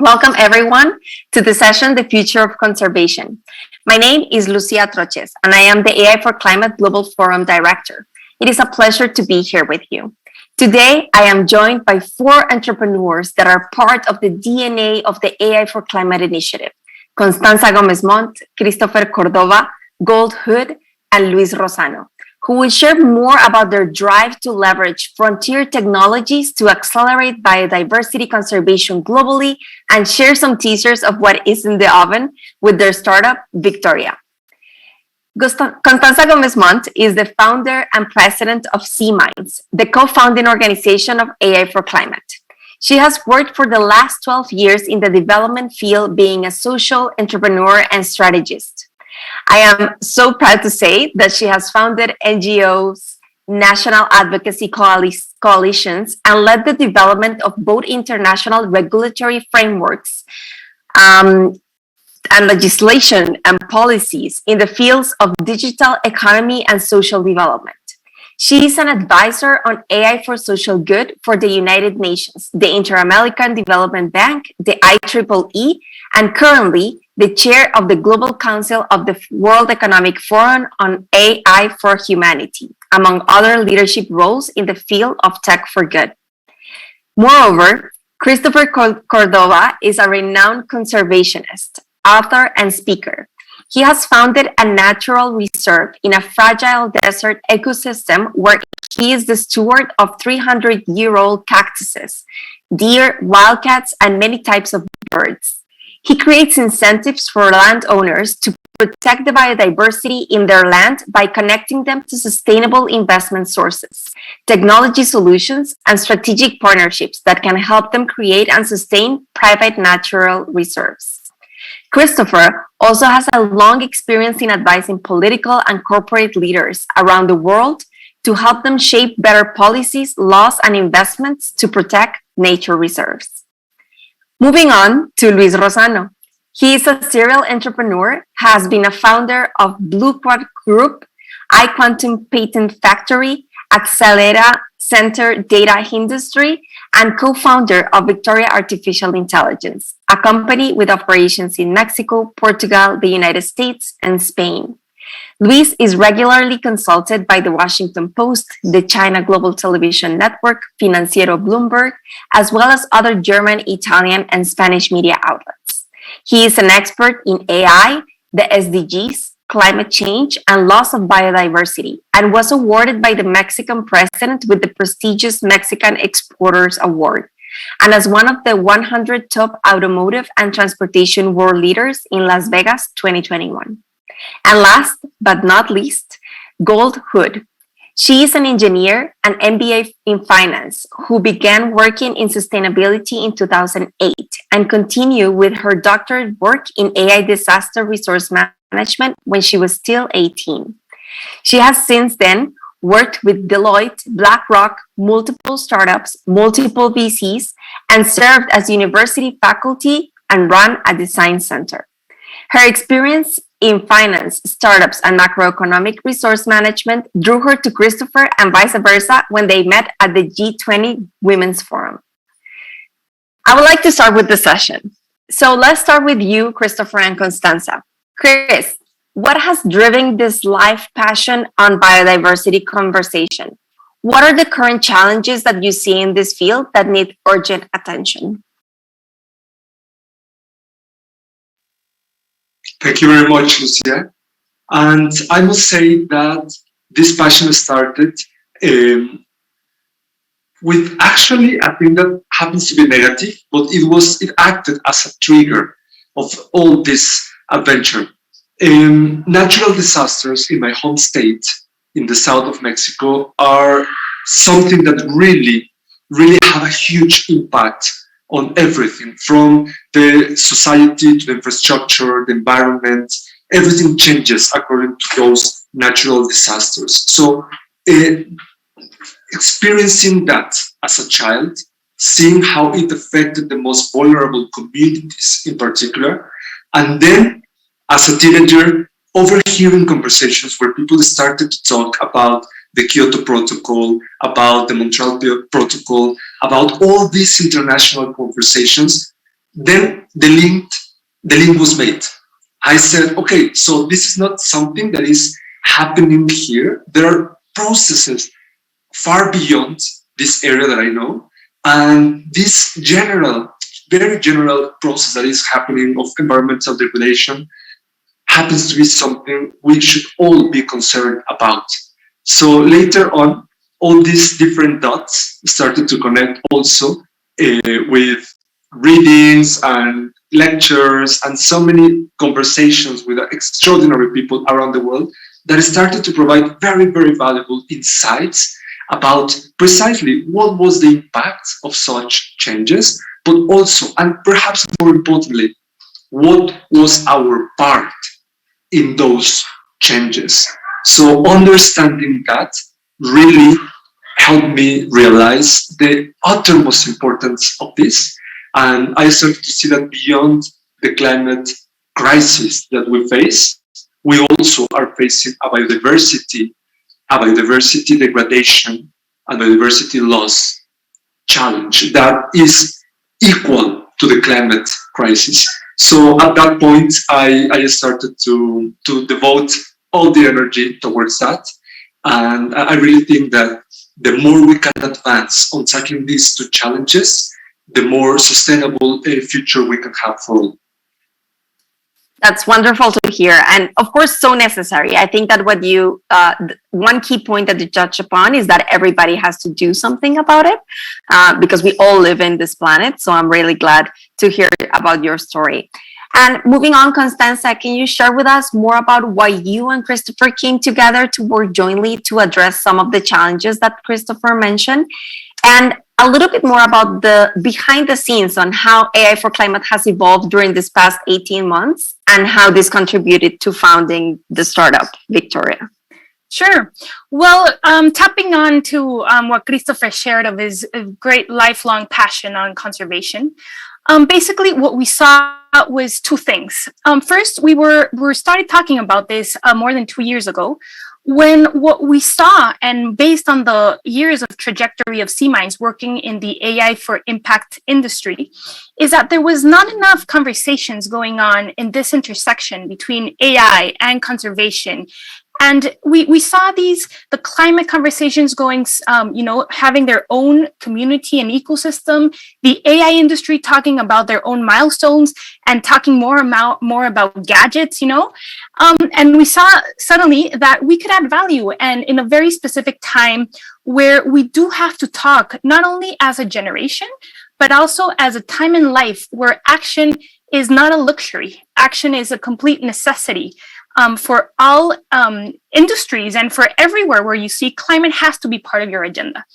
Welcome everyone to the session, The Future of Conservation. My name is Lucia Troches, and I am the AI for Climate Global Forum Director. It is a pleasure to be here with you. Today, I am joined by 4 entrepreneurs that are part of the DNA of the AI for Climate initiative: Constanza Gomez-Mont, Christopher Cordova, Gold Hood, and Luis Rossano, who will share more about their drive to leverage frontier technologies to accelerate biodiversity conservation globally and share some teasers of what is in the oven with their startup, Victoria. Constanza Gomez-Mont is the founder and president of C-Minds, the co-founding organization of AI for Climate. She has worked for the last 12 years in the development field, being a social entrepreneur and strategist. I am so proud to say that she has founded NGOs, national advocacy coalitions, and led the development of both international regulatory frameworks and legislation and policies in the fields of digital economy and social development. She is an advisor on AI for social good for the United Nations, the Inter-American Development Bank, the IEEE, and currently the chair of the Global Council of the World Economic Forum on AI for Humanity, among other leadership roles in the field of tech for good. Moreover, Christopher Cordova is a renowned conservationist, author, and speaker. He has founded a natural reserve in a fragile desert ecosystem where he is the steward of 300-year-old cactuses, deer, wildcats, and many types of birds. He creates incentives for landowners to protect the biodiversity in their land by connecting them to sustainable investment sources, technology solutions, and strategic partnerships that can help them create and sustain private natural reserves. Christopher also has a long experience in advising political and corporate leaders around the world to help them shape better policies, laws, and investments to protect nature reserves. Moving on to Luis Rossano. He is a serial entrepreneur, has been a founder of Blue Quad Group, iQuantum Patent Factory, Accelera Center Data Industry, and co-founder of Victoria Artificial Intelligence, a company with operations in Mexico, Portugal, the United States, and Spain. Luis is regularly consulted by the Washington Post, the China Global Television Network, Financiero Bloomberg, as well as other German, Italian, and Spanish media outlets. He is an expert in AI, the SDGs, climate change, and loss of biodiversity, and was awarded by the Mexican president with the prestigious Mexican Exporters Award, and as one of the 100 top automotive and transportation world leaders in Las Vegas 2021. And last but not least, Gold Hood. She is an engineer and MBA in finance who began working in sustainability in 2008 and continued with her doctorate work in AI disaster resource management when she was still 18. She has since then worked with Deloitte, BlackRock, multiple startups, multiple VCs, and served as university faculty and run a design center. Her experience in finance, startups, and macroeconomic resource management drew her to Christopher and vice versa when they met at the G20 Women's Forum. I would like to start with the session. So let's start with you, Christopher and Constanza. Chris, what has driven this life passion on biodiversity conversation? What are the current challenges that you see in this field that need urgent attention? Thank you very much, Lucia. And I must say that this passion started with actually a thing that happens to be negative, but it acted as a trigger of all this adventure. Natural disasters in my home state in the south of Mexico are something that really have a huge impact on everything, from the society to the infrastructure, the environment. Everything changes according to those natural disasters. So experiencing that as a child, seeing how it affected the most vulnerable communities in particular, and then as a teenager, overhearing conversations where people started to talk about the Kyoto Protocol, about the Montreal Protocol, about all these international conversations, Then the link was made. I said, okay, so this is not something that is happening here. There are processes far beyond this area that I know. And this very general process that is happening of environmental degradation happens to be something we should all be concerned about. So later on, all these different dots started to connect also with readings and lectures and so many conversations with extraordinary people around the world that started to provide very, very valuable insights about precisely what was the impact of such changes, but also, and perhaps more importantly, what was our part in those changes. So understanding that really helped me realize the uttermost importance of this. And I started to see that beyond the climate crisis that we face, we also are facing a biodiversity degradation and biodiversity loss challenge that is equal to the climate crisis. So at that point, I started to devote all the energy towards that. And I really think that the more we can advance on tackling these two challenges, the more sustainable future we can have for all. That's wonderful to hear. And of course, so necessary. I think that one key point that you touch upon is that everybody has to do something about it because we all live in this planet. So I'm really glad to hear about your story. And moving on, Constanza, can you share with us more about why you and Christopher came together to work jointly to address some of the challenges that Christopher mentioned? And a little bit more about the behind the scenes on how AI for Climate has evolved during this past 18 months and how this contributed to founding the startup, Victoria. Sure. Well, tapping on to what Christopher shared of his great lifelong passion on conservation, basically what we saw was two things. First, we started talking about this more than 2 years ago, when what we saw, and based on the years of trajectory of C-Minds working in the AI for impact industry, is that there was not enough conversations going on in this intersection between AI and conservation. And we saw the climate conversations going, having their own community and ecosystem, the AI industry talking about their own milestones and talking more about gadgets, and we saw suddenly that we could add value and in a very specific time where we do have to talk not only as a generation, but also as a time in life where action is not a luxury. Action is a complete necessity. For all industries and for everywhere where you see climate has to be part of your agenda.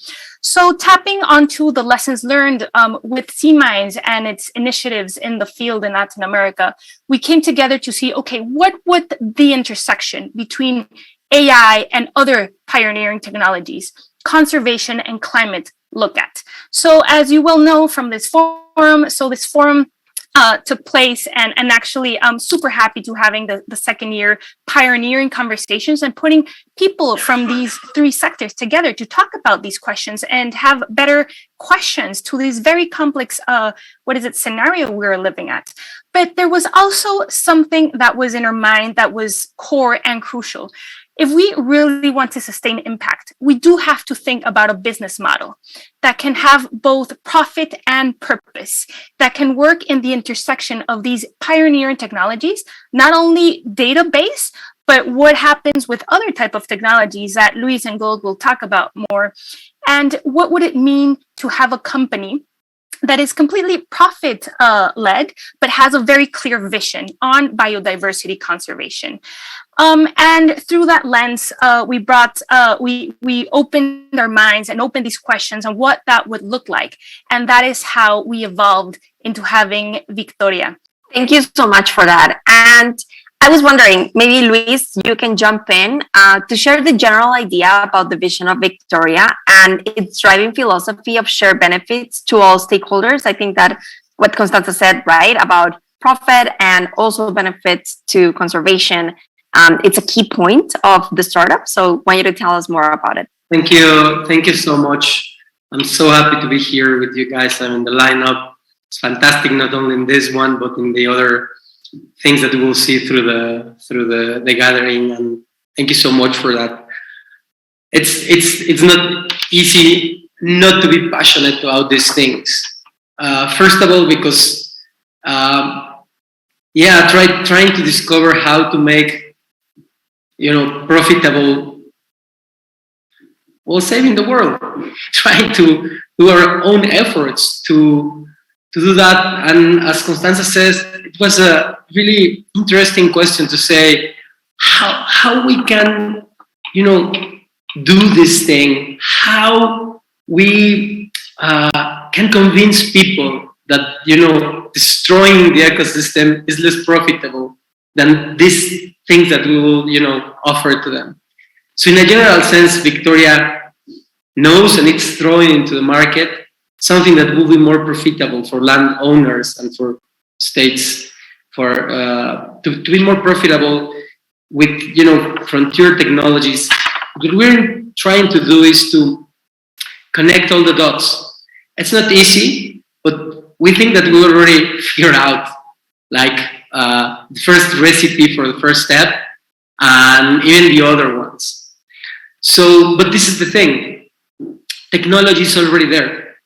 So tapping onto the lessons learned with C-Minds and its initiatives in the field in Latin America, we came together to see, okay, what would the intersection between AI and other pioneering technologies, conservation and climate look at? So as you well know from this forum, took place and actually I'm super happy to having the second year pioneering conversations and putting people from these three sectors together to talk about these questions and have better questions to these very complex scenario we're living at. But there was also something that was in our mind that was core and crucial. If we really want to sustain impact, we do have to think about a business model that can have both profit and purpose, that can work in the intersection of these pioneering technologies, not only database, but what happens with other type of technologies that Luis and Gold will talk about more. And what would it mean to have a company that is completely profit-led, but has a very clear vision on biodiversity conservation. And through that lens, we opened our minds and opened these questions on what that would look like. And that is how we evolved into having Victoria. Thank you so much for that. And I was wondering, maybe Luis, you can jump in to share the general idea about the vision of Victoria and its driving philosophy of shared benefits to all stakeholders. I think that what Constanza said, right, about profit and also benefits to conservation, it's a key point of the startup. So I want you to tell us more about it. Thank you so much. I'm so happy to be here with you guys and in the lineup. It's fantastic, not only in this one, but in the other things that we will see through the gathering. And thank you so much for that. It's not easy not to be passionate about these things. First of all, because trying to discover how to make profitable, saving the world, trying to do our own efforts to do that. And as Constanza says, it was a really interesting question to say how we can do this thing, how we can convince people that destroying the ecosystem is less profitable than these things that we will offer to them. So in a general sense, Victoria knows, and it's throwing into the market something that will be more profitable for landowners and for states, for to be more profitable with frontier technologies. What we're trying to do is to connect all the dots. It's not easy, but we think that we already figured out the first recipe for the first step, and even the other ones. So, but this is the thing. Technology is already there.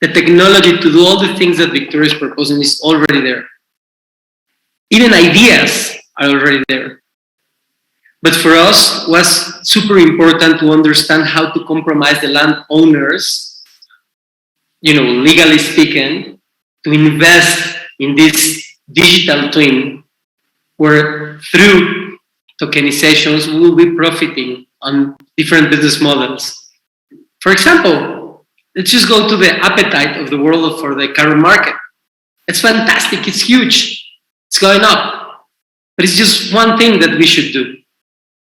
The technology to do all the things that Victoria is proposing is already there. Even ideas are already there. But for us, it was super important to understand how to compromise the landowners, legally speaking, to invest in this digital twin, where through tokenizations we will be profiting on different business models. For example, let's just go to the appetite of the world for the carbon market. It's fantastic, it's huge, it's going up, but it's just one thing that we should do.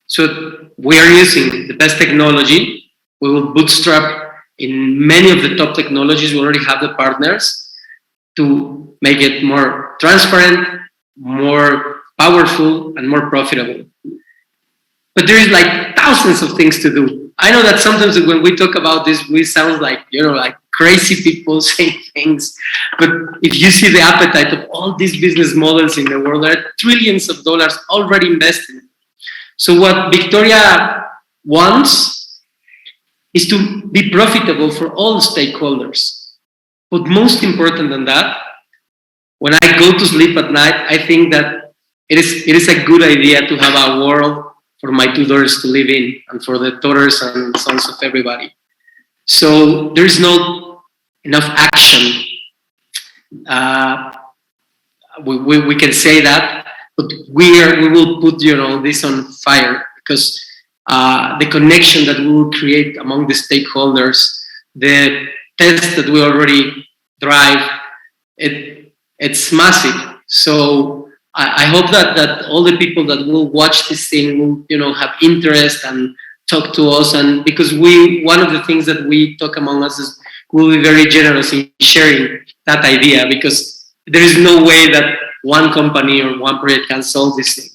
So we are using the best technology. We will bootstrap in many of the top technologies. We already have the partners to make it more transparent, more powerful, and more profitable. But there is thousands of things to do. I know that sometimes when we talk about this, we sound like crazy people saying things. But if you see the appetite of all these business models in the world, there are trillions of dollars already invested. So what Victoria wants is to be profitable for all stakeholders. But most important than that, when I go to sleep at night, I think that it is a good idea to have a world for my two daughters to live in, and for the daughters and sons of everybody. So there's not enough action. We can say that, but we will put this on fire, because the connection that we will create among the stakeholders, the test that we already drive, it's massive. So I hope that all the people that will watch this thing will have interest and talk to us, and because one of the things that we talk among us is we'll be very generous in sharing that idea, because there is no way that one company or one project can solve this thing.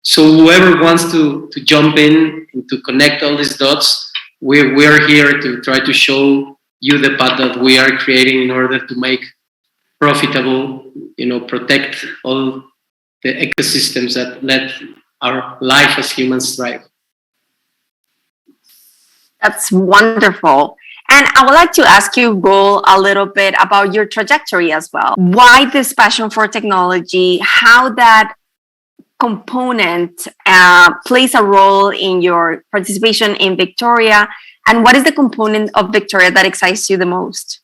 So whoever wants to jump in and to connect all these dots, we're here to try to show you the path that we are creating in order to make profitable, protect all the ecosystems that let our life as humans thrive. That's wonderful. And I would like to ask you, Gul, a little bit about your trajectory as well. Why this passion for technology, how that component plays a role in your participation in Victoria, and what is the component of Victoria that excites you the most?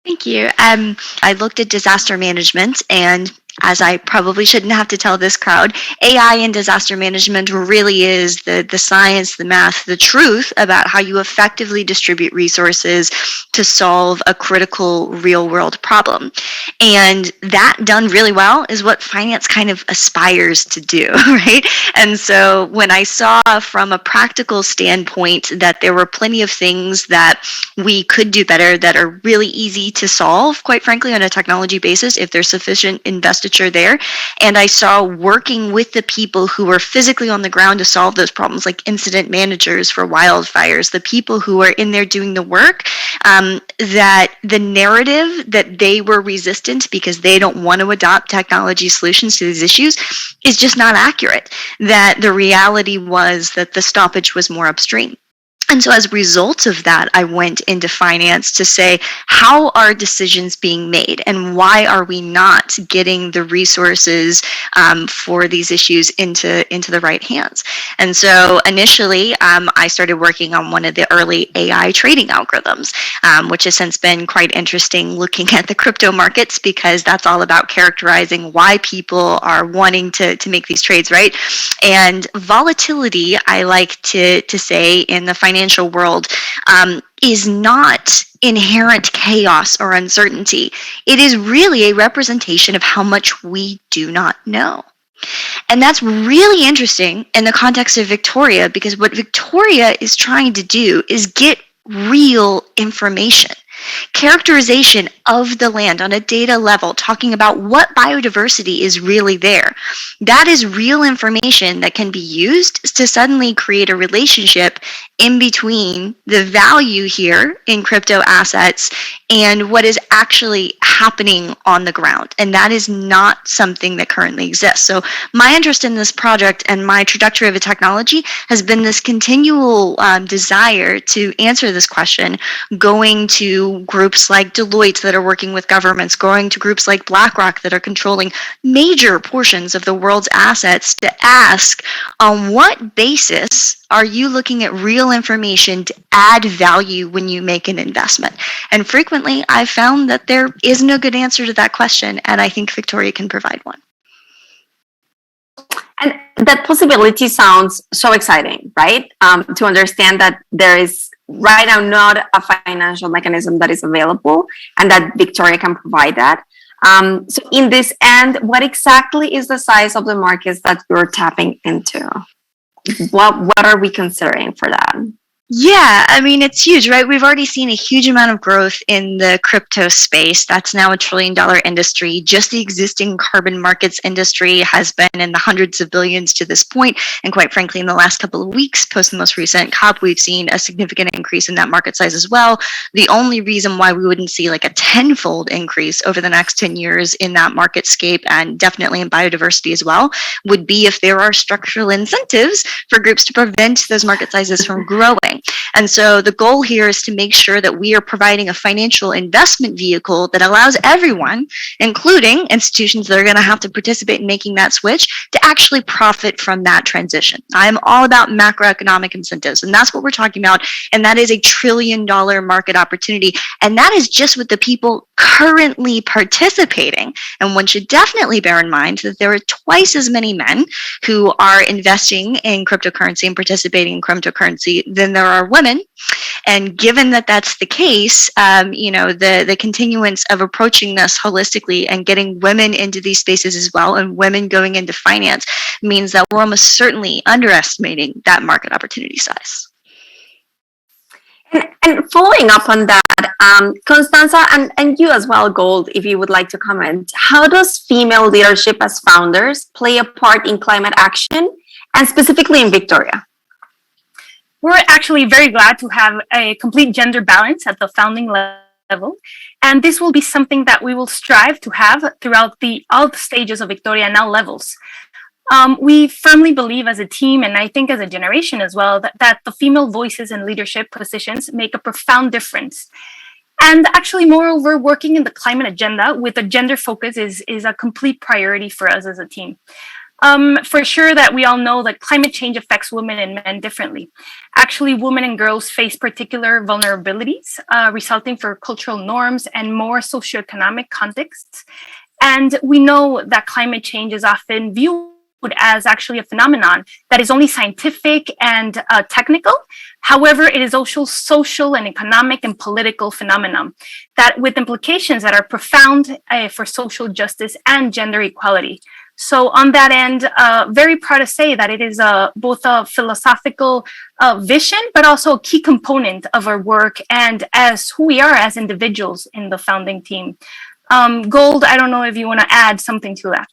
Thank you. I looked at disaster management, and as I probably shouldn't have to tell this crowd, AI in disaster management really is the science, the math, the truth about how you effectively distribute resources to solve a critical real-world problem. And that done really well is what finance kind of aspires to do, right? And so when I saw from a practical standpoint that there were plenty of things that we could do better that are really easy to solve, quite frankly, on a technology basis, if there's sufficient invested investiture there. And I saw working with the people who were physically on the ground to solve those problems, like incident managers for wildfires, the people who are in there doing the work, that the narrative that they were resistant because they don't want to adopt technology solutions to these issues is just not accurate. That the reality was that the stoppage was more upstream. And so as a result of that, I went into finance to say, how are decisions being made and why are we not getting the resources for these issues into the right hands? And so initially, I started working on one of the early AI trading algorithms, which has since been quite interesting looking at the crypto markets, because that's all about characterizing why people are wanting to make these trades, right? And volatility, I like to say in the financial world, is not inherent chaos or uncertainty. It is really a representation of how much we do not know. And that's really interesting in the context of Victoria, because what Victoria is trying to do is get real information. Characterization of the land on a data level, talking about what biodiversity is really there. That is real information that can be used to suddenly create a relationship in between the value here in crypto assets and what is actually happening on the ground. And that is not something that currently exists. So my interest in this project and my trajectory of a technology has been this continual desire to answer this question, going to groups like Deloitte that are working with governments, going to groups like BlackRock that are controlling major portions of the world's assets, to ask, on what basis are you looking at real information to add value when you make an investment? And frequently, I've found that there isn't a good answer to that question, and I think Victoria can provide one. And that possibility sounds so exciting, right? To understand that there is right now not a financial mechanism that is available and that Victoria can provide that. So in this end, what exactly is the size of the markets that you're tapping into? What are we considering for that? Yeah, I mean, it's huge, right? We've already seen a huge amount of growth in the crypto space. That's now $1 trillion industry. Just the existing carbon markets industry has been in the hundreds of billions to this point. And quite frankly, in the last couple of weeks, post the most recent COP, we've seen a significant increase in that market size as well. The only reason why we wouldn't see like a tenfold increase over the next 10 years in that marketscape, and definitely in biodiversity as well, would be if there are structural incentives for groups to prevent those market sizes from growing. And so the goal here is to make sure that we are providing a financial investment vehicle that allows everyone, including institutions that are going to have to participate in making that switch, to actually profit from that transition. I'm all about macroeconomic incentives, and that's what we're talking about. And that is $1 trillion market opportunity. And that is just with the people currently participating. And one should definitely bear in mind that there are twice as many men who are investing in cryptocurrency and participating in cryptocurrency than there are women. And given that that's the case, the continuance of approaching this holistically and getting women into these spaces as well, and women going into finance, means that we're almost certainly underestimating that market opportunity size. And following up on that, Constanza, and you as well, Gold, if you would like to comment, how does female leadership as founders play a part in climate action, and specifically in Victoria? We're actually very glad to have a complete gender balance at the founding level. And this will be something that we will strive to have throughout all the stages of Victoria and all levels. We firmly believe as a team, and I think as a generation as well, that the female voices in leadership positions make a profound difference. And actually, moreover, working in the climate agenda with a gender focus is a complete priority for us as a team. For sure that we all know that climate change affects women and men differently. Actually, women and girls face particular vulnerabilities resulting from cultural norms and more socioeconomic contexts. And we know that climate change is often viewed as actually a phenomenon that is only scientific and technical. However, it is also social and economic and political phenomenon that with implications that are profound for social justice and gender equality. So on that end, very proud to say that it is both a philosophical vision, but also a key component of our work and as who we are as individuals in the founding team. Gold, I don't know if you want to add something to that.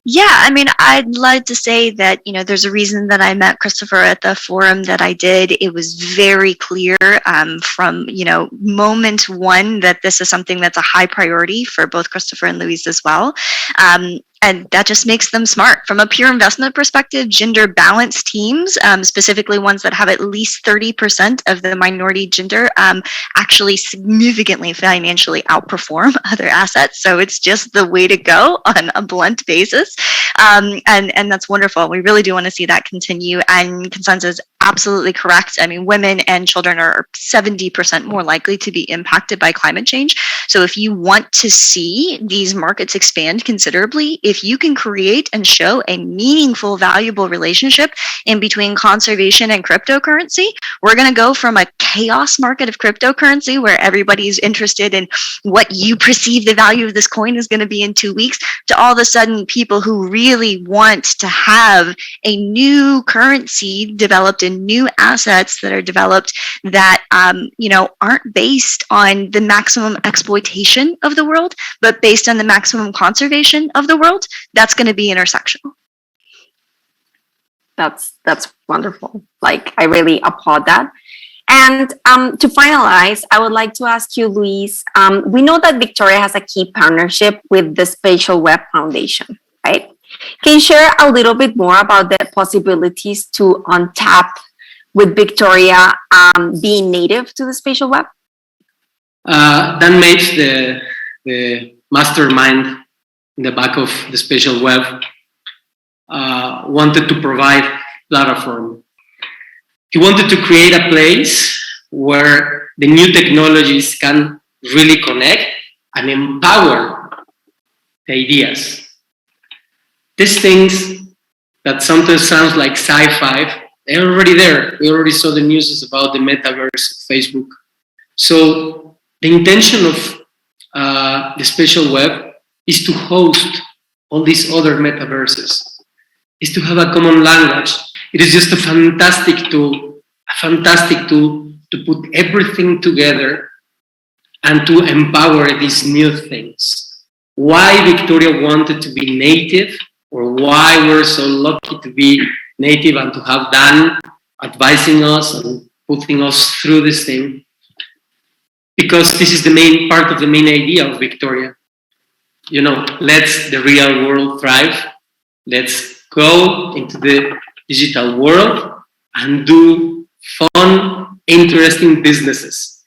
Yeah, I mean, I'd like to say that, there's a reason that I met Christopher at the forum that I did. It was very clear from, moment one that this is something that's a high priority for both Christopher and Louise as well. And that just makes them smart. From a pure investment perspective, gender balanced teams, specifically ones that have at least 30% of the minority gender, actually significantly financially outperform other assets. So it's just the way to go on a blunt basis. And that's wonderful. We really do want to see that continue. And Constanza is absolutely correct. I mean, women and children are 70% more likely to be impacted by climate change. So if you want to see these markets expand considerably, if you can create and show a meaningful, valuable relationship in between conservation and cryptocurrency, we're going to go from a chaos market of cryptocurrency where everybody's interested in what you perceive the value of this coin is going to be in 2 weeks, to all of a sudden people who really want to have a new currency developed in new assets that are developed that aren't based on the maximum exploitation of the world, but based on the maximum conservation of the world. That's going to be intersectional. That's wonderful. Like, I really applaud that. And to finalize, I would like to ask you, Louise, we know that Victoria has a key partnership with the Spatial Web Foundation, right? Can you share a little bit more about the possibilities to untap with Victoria being native to the Spatial Web? Dan Mates, the mastermind in the back of the Spatial Web, wanted to provide platform. He wanted to create a place where the new technologies can really connect and empower the ideas. These things that sometimes sounds like sci-fi, they're already there. We already saw the news about the metaverse of Facebook. So the intention of the Spatial Web is to host all these other metaverses, is to have a common language. It is just a fantastic tool to put everything together and to empower these new things. Why Victoria wanted to be native, or why we're so lucky to be native and to have Dan advising us and putting us through this thing, because this is the main part of the main idea of Victoria. Let's the real world thrive. Let's go into the digital world and do fun, interesting businesses,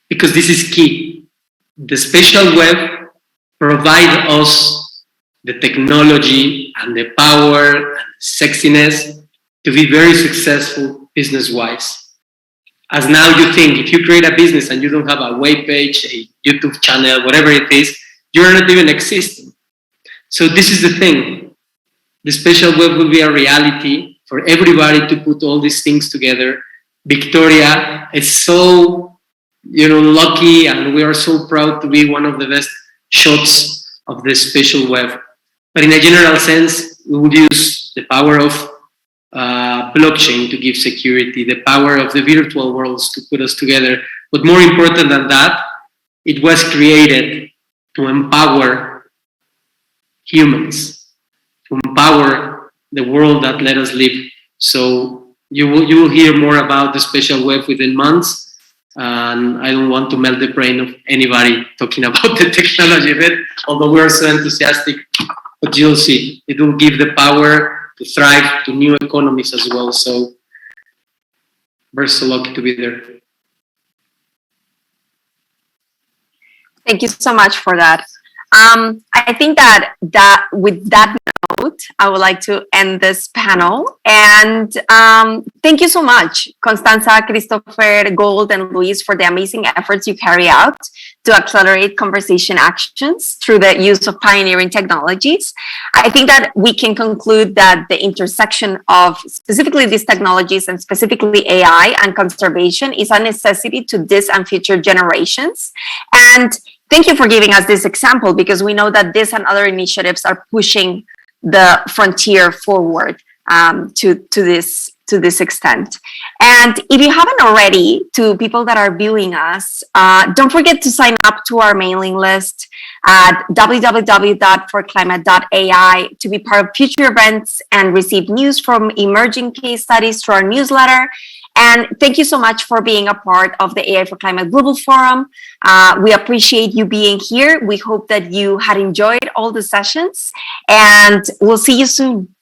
because this is key. The Spatial Web provides us the technology and the power and the sexiness to be very successful business-wise. As now you think, if you create a business and you don't have a web page, a YouTube channel, whatever it is, you're not even existing. So this is the thing. The Spatial Web will be a reality for everybody to put all these things together. Victoria is so, lucky, and we are so proud to be one of the best shots of the Spatial Web. But in a general sense, we would use the power of blockchain to give security, the power of the virtual worlds to put us together. But more important than that, it was created to empower humans, to empower the world that let us live. So you will hear more about the Spatial Web within months. And I don't want to melt the brain of anybody talking about the technology of it, although we're so enthusiastic. But you'll see, it will give the power to thrive to new economies as well. So we're so lucky to be there. Thank you so much for that. I think that with that note, I would like to end this panel. And thank you so much, Constanza, Christopher, Gold, and Luis, for the amazing efforts you carry out to accelerate conversation actions through the use of pioneering technologies. I think that we can conclude that the intersection of specifically these technologies and specifically AI and conservation is a necessity to this and future generations. And thank you for giving us this example, because we know that this and other initiatives are pushing the frontier forward to this to this extent. And if you haven't already, to people that are viewing us, don't forget to sign up to our mailing list at www.forclimate.ai to be part of future events and receive news from emerging case studies through our newsletter. And thank you so much for being a part of the AI for Climate Global Forum. We appreciate you being here. We hope that you had enjoyed all the sessions, and we'll see you soon.